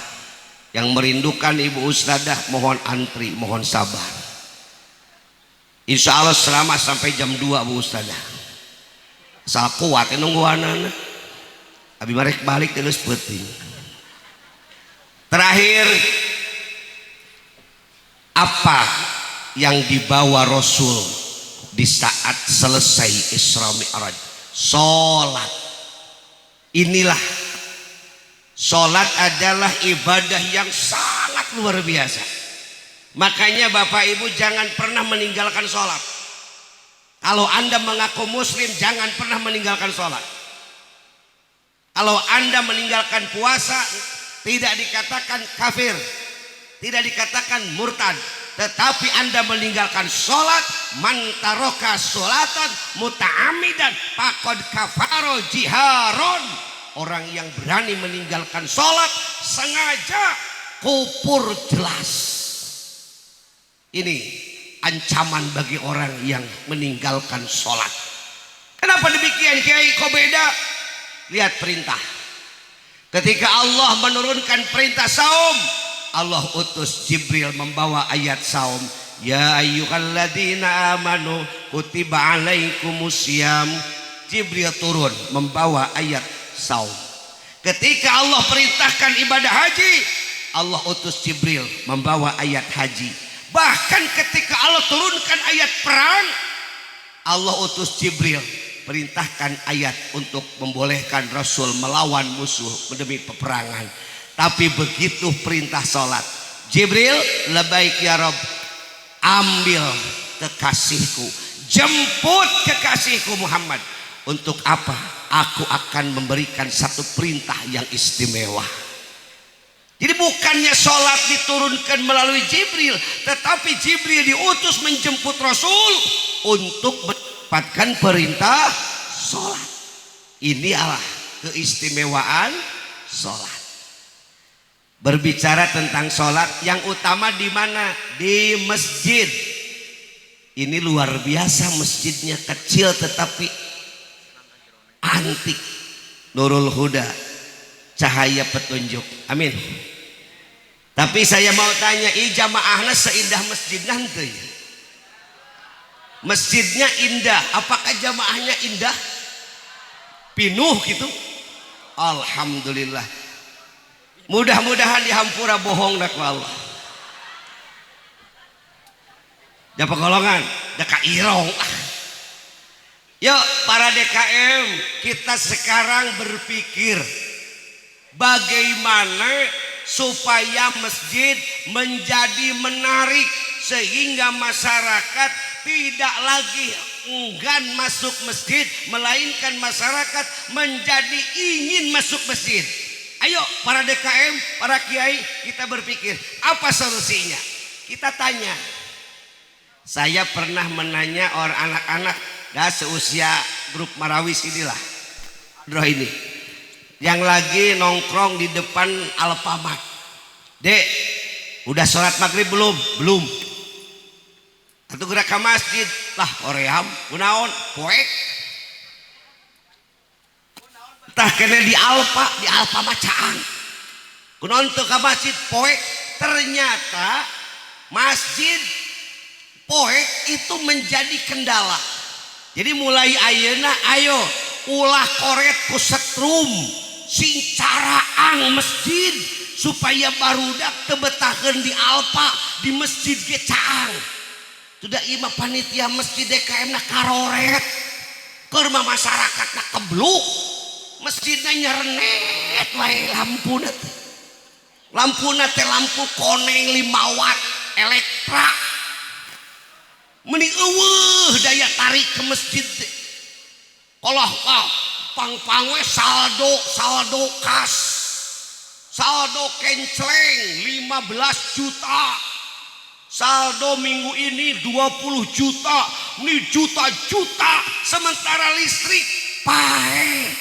Yang merindukan ibu ustadzah mohon antri, mohon sabar. Insya Allah selama sampai jam 2 bu ustadzah. Asal kuat nungguanana. Abi marek balik geus peuting. Terakhir, apa yang dibawa Rasul di saat selesai Isra Mi'raj? Sholat. Inilah Sholat adalah ibadah yang sangat luar biasa. Makanya Bapak Ibu jangan pernah meninggalkan sholat. Kalau Anda mengaku muslim, jangan pernah meninggalkan sholat. Kalau Anda meninggalkan puasa, tidak dikatakan kafir, tidak dikatakan murtad. Tetapi Anda meninggalkan sholat, man taroka sholatan muta'amidan faqad kafaro jiharon. Orang yang berani meninggalkan sholat sengaja, kufur jelas. Ini ancaman bagi orang yang meninggalkan sholat. Kenapa demikian Kiai? Kok beda? Lihat perintah. Ketika Allah menurunkan perintah saum, Allah utus Jibril membawa ayat saum. Ya ayyuhalladzina amanu kutiba alaikumusiyam. Jibril turun membawa ayat saum. Ketika Allah perintahkan ibadah haji, Allah utus Jibril membawa ayat haji. Bahkan ketika Allah turunkan ayat perang, Allah utus Jibril perintahkan ayat untuk membolehkan Rasul melawan musuh demi peperangan. Tapi begitu perintah sholat, Jibril, labaik ya Rabb, ambil kekasihku, jemput kekasihku Muhammad. Untuk apa? Aku akan memberikan satu perintah yang istimewa. Jadi bukannya sholat diturunkan melalui Jibril, tetapi Jibril diutus menjemput Rasul untuk mendapatkan perintah sholat. Ini adalah keistimewaan sholat. Berbicara tentang sholat, yang utama di mana? Di masjid. Ini luar biasa, masjidnya kecil tetapi antik. Nurul Huda, cahaya petunjuk. Amin. Tapi saya mau tanya, jamaahnya seindah masjid nanti? Masjidnya indah, apakah jamaahnya indah? Pinuh gitu? Alhamdulillah. Mudah-mudahan dihampura bohong dak Allah. Dapat golongan, dekat irong. Yuk para DKM, kita sekarang berpikir bagaimana supaya masjid menjadi menarik sehingga masyarakat tidak lagi enggan masuk masjid, melainkan masyarakat menjadi ingin masuk masjid. Ayo para DKM, para kiai, kita berpikir apa solusinya. Kita tanya. Saya pernah menanya orang anak-anak seusia grup Marawis inilah, Bro ini, yang lagi nongkrong di depan Alfamart. Dek, udah sholat maghrib belum? Belum. Atau gerak ke masjid lah, koream, kunaon, poek. Entah kena di Alfa macaan. Kunaon teu ka masjid poek. Ternyata masjid poek itu menjadi kendala. Jadi mulai ayeuna ayo ulah koret ku setrum sing caraang masjid supaya barudak teu betaheun di Alfa, di masjid ge caang. Sudah imah panitia masjid DKM na karoret, keur mah masyarakat na kebluk, masjidna nyerenet wae lampuna teh. Lampuna teh lampu koneng 5 watt elektra. Mending eueuh daya tarik ke masjid teh. Kalau pang-pang we saldo kas. Saldo kencleng 15 juta. Saldo minggu ini 20 juta, ini juta-juta, sementara listrik pahe.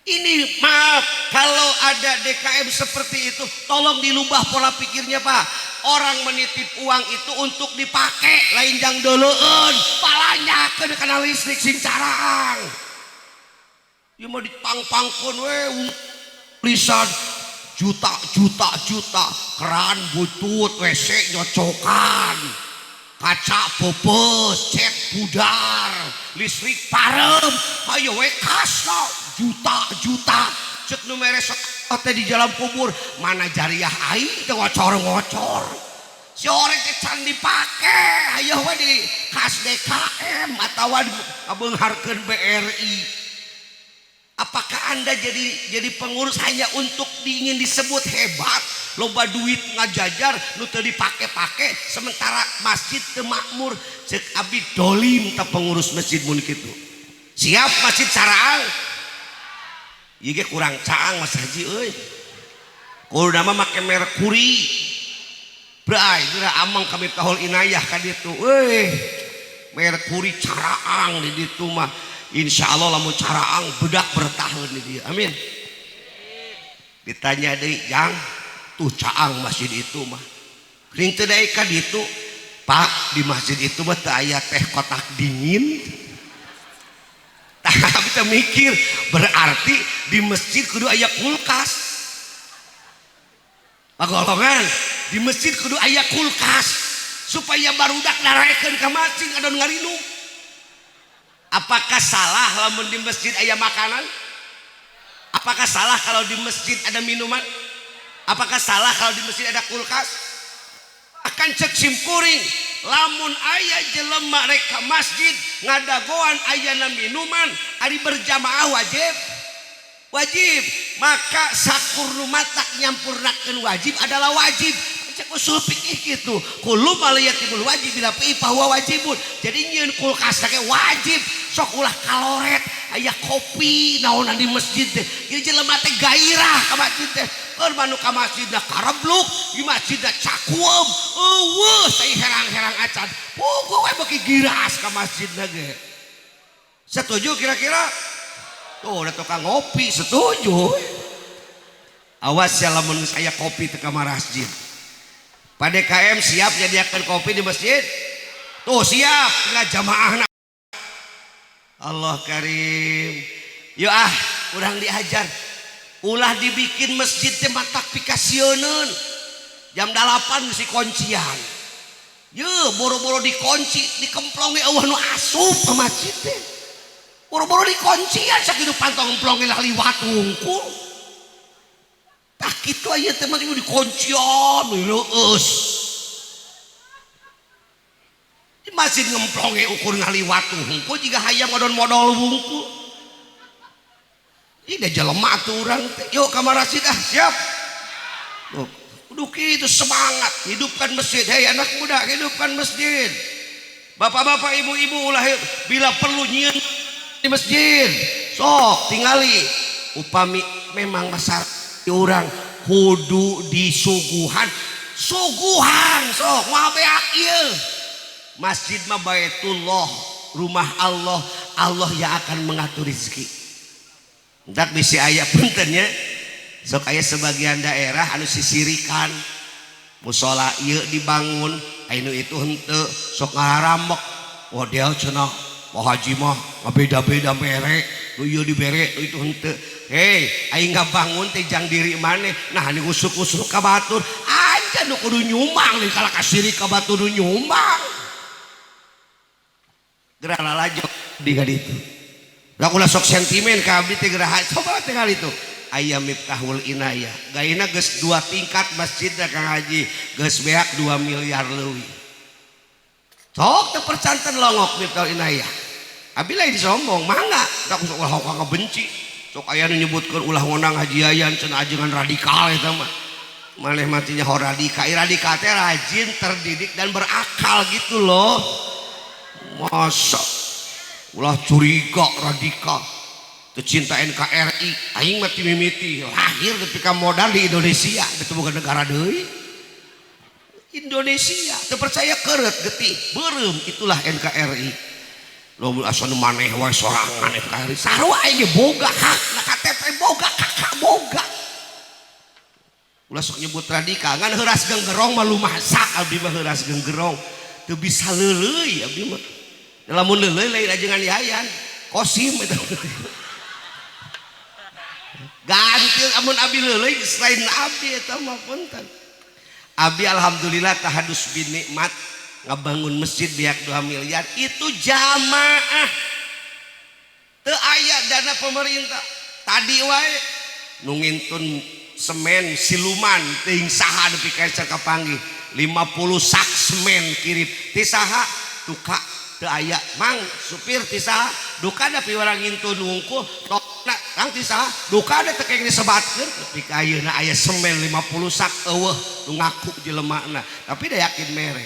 Ini maaf, kalau ada DKM seperti itu, tolong dilubah pola pikirnya Pak. Orang menitip uang itu untuk dipakai, lain jang deuleun, palanya kana listrik sing carang. Ieu mah dipang-pangkeun we lisan juta, keran butut, WC nyocokan, kaca pepes, cat pudar, listrik parem, ayo we kasno juta, cek nu mere teh di jalan kubur, mana jariah aing teh ngocor-ngocor. Si orang teh can dipake, ayo we di kas DKM atawa ngabeungharkeun BRI. Apakah Anda jadi pengurus hanya untuk ingin disebut hebat, loba duit ngajajar nu teu dipake-pake, sementara masjid teu makmur? Ceuk abdi dolim ta pengurus masjid mun kitu. Siap masjid Caraang. Ieu ge kurang caang Mas Haji euy. Kudu mah make merkuri. Bray, geura amang kami tahol inayah ka ditu. Euy. Merkuri Caraang di ditu mah. Insyaallah lamun Caraang bedak bertahan di dia. Amin. Ditanya deui, "Jang, tuh caang masjid itu mah. Ring teu daek ka ditu, Pak, di masjid itu mah teu aya teh kotak dingin." Tapi kita mikir, berarti di masjid kudu aya kulkas. Pagolongan, di masjid kudu aya kulkas supaya barudak darekeun ka masjid adon ngarinum. Apakah salah lamun di masjid aya makanan? Apakah salah kalau di masjid ada minuman? Apakah salah kalau di masjid ada kulkas? Akan cek simkuring, lamun aya jelema rek ka masjid ngadagoan ayana minuman, ari berjamaah wajib. Wajib, maka sakurnu matak nyampurnakeun wajib adalah wajib. Cek usul fikih kitu. Kullu ma la yatibul wajib bila fi huwa wajibun. Jadi nyieun kulkas teh wajib. Sok ulah kaloret, aya kopi naonan di masjid teh. Ieu jelema teh gairah ka masjid teh. Keur manu ka masjidna karebluk, di masjidna cakuem. Eueuh, sai herang-herang acan. Puguh we beuki giras ka masjidna ge. Setuju kira-kira? Tuh, ada tukang ngopi, setuju. Awas ya lamun saya kopi teh ka masjid. Pak DKM siap nyediakan kopi di masjid? Tuh siap, tinggal jamaah. Allah Karim. Yuk urang diajar. Ulah dibikin masjid teh matak pikasieun. Jam 8 mesti kuncian. Yeuh, boro-boro dikunci, dikemplongi eueuh nu asup ke masjid teh. Boro-boro dikuncian sakitu pantong emplongi lah liwat hungkul. Tak kitu aya teh mah dikuncian leueus. Di masjid ngemplonge ukur ngaliwat hungkul jiga hayang ngodon modal hungkul. Ih da jelema atuh urang teh. Yuk ka masjid siap. Tuh, kudu kitu semangat hidupkan masjid. Hei anak muda, hidupkan masjid. Bapak-bapak, ibu-ibu ulah bila perlu nyieun di masjid. Sok tingali upami memang masyarakat orang kudu disuguhan sok ngabeak ieu masjid mah baitullah, rumah Allah. Allah yang akan mengatur rezeki. Entak bisi aya punten nya sok aya sebagian daerah anu sisirikan musola ieu dibangun anu itu henteu sok ngarambek. Wah dia cenah Pak Haji mah ngabeda-beda mere nu ieu dibere nu itu henteu. Hei, aing ngabangun teh jang diri maneh. Nah, ini usuk-usuk ka batur. Anja nu kudu nyumbang nih kalau kasiri ka batur nu nyumbang. Gerah lalajok di ditu. Da ulah sok sentimen ka abdi teh gerah. Coba teh kali itu. Aya Miftahul Inayah. Gaina geus 2 tingkat masjidna Kang Haji. Geus beak 2 miliar leuwih. Sok teu percanten longok Miftahul Inayah. Abi lain sombong, mangga. Tak usah ulah benci. Sok aya nu nyebutkeun ulah ngonang Haji Yayan cenah ajengan radikal eta mah. Maneh matinya hor radikal. Radikal teh rajin, terdidik dan berakal gitu loh. Masa ulah curiga radikal. Teu cinta NKRI, aing mah mimiti lahir nepi ka modal di Indonesia, teu boga negara deui. Indonesia teu percaya keureut getih, beureum itulah NKRI. Lo asa nu maneh wae sorangan NKRI sarua aing ge boga hak na KTP boga kakak boga. Ulah sok nyebut radikal ngan heuras genggerong mah lumasak abdi mah heuras genggerong teu bisa leuleuy abdi mah. Lamun leuleuy lain ajengan Yayan Kosim eta. Gantil amun abdi leuleuy selain abdi eta mah punten. Abdi alhamdulillah tahadus bin nikmat ngabangun masjid biak 2 miliar itu jamaah teu aya dana pemerintah. Tadi wae nu ngintun semen siluman teuing saha nepi ka kapanggih 50 sak semen kirim ti saha duka teu aya mang supir ti saha duka da pi urang ngintun hungkul tokna Kang tisa duka ada tekeng disebatkeun tapi ayeuna aya semen 50 sak eueuh nu ngaku jelemakna tapi da yakin mere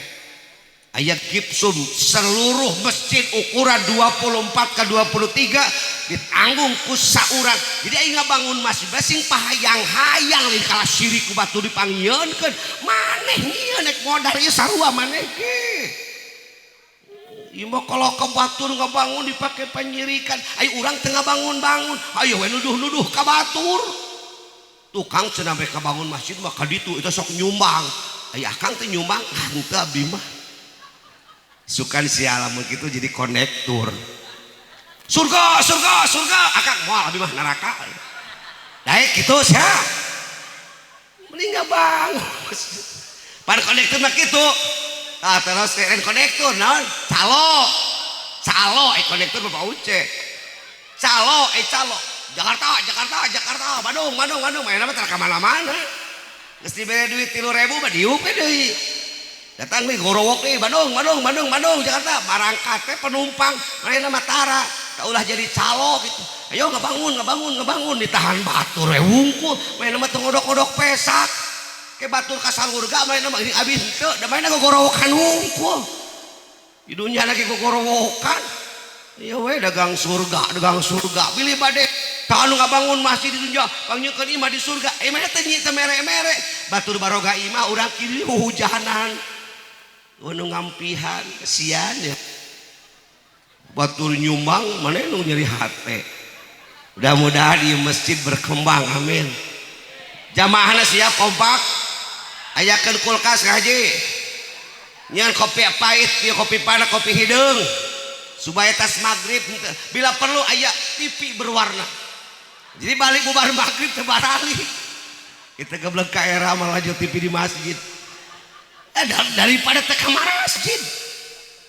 aya gipsum seluruh masjid ukuran 24 ke 23 ditanggung ku saurang jadi aing ngabangun masjid basing pahayang-hayang lain kala syirik ku batu dipangieunkeun maneh nyieun nek modal ieu sarua maneh ge ieu kalau ke batur ngabangun dipake penyirikan ayo urang teu ngabangun-bangun ayo we nuduh-nuduh ka batur tukang cenah we kabangun masjid mah ka ditu eta sok nyumbang aya akang teh nyumbang henteu abdi mah sukan si alamun kitu jadi konektor surga surga surga akang moal abdi mah neraka daek kitu sia mending ngabangun pan konektor mah kitu terus konektor naon calo konektor Bapak Uce calo Jakarta Bandung main apa tara ka mana-mana geus dibere duit 3.000 mah diuk deui datang nih gorowok nih Bandung Jakarta barangkat teh penumpang main nama tara ulah jadi calo gitu ayo ngebangun ditahan batur wungkul main nama tengodok-odok pesak ke batur kasar urga main nama ini abis teu da main gorowokan wungkul di dunia lagi gorowokan iya we dagang surga pilih bade kalau ngabangun masjid di dunia panggeukeun imah di surga mana teh nyi teh mere-mere batur baroga imah urang kieu hujanan nu ngampihan kesian ya batur nyumbang mana nu nyeri hate mudah-mudahan di masjid berkembang amin jamaahna siap kompak ayakeun kulkas ngaji nyan kopi pahit ieu kopi panas kopi hideung supaya tas maghrib bila perlu aya TV berwarna jadi balik bubar maghrib teu barali kita geblek ka era malaju TV di masjid daripada teh kamar masjid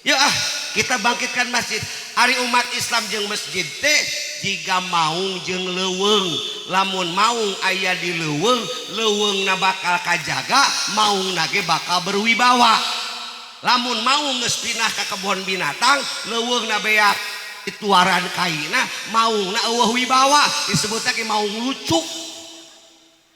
yuk kita bangkitkan masjid ari umat Islam jeung masjid teh jiga maung jeung leuweung lamun maung aya di leuweungna bakal kajaga maungna ge bakal berwibawa lamun maung geus pindah ka kebon binatang leuweungna beak dituaran kaina maungna eueuh wibawa disebutna ge maung lucu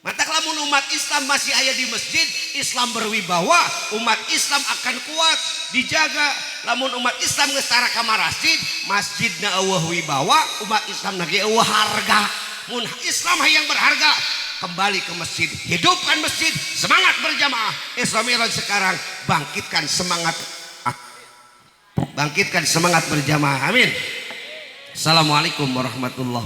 mata lamun umat Islam masih aya di masjid Islam berwibawa umat Islam akan kuat dijaga lamun umat Islam geus tara ka masjid masjidna eueuh wibawa umat Islam lagi eueuh harga mun Islam hayang berharga kembali ke masjid hidupkan masjid semangat berjamaah Islamiran sekarang bangkitkan semangat berjamaah amin. Assalamualaikum warahmatullahi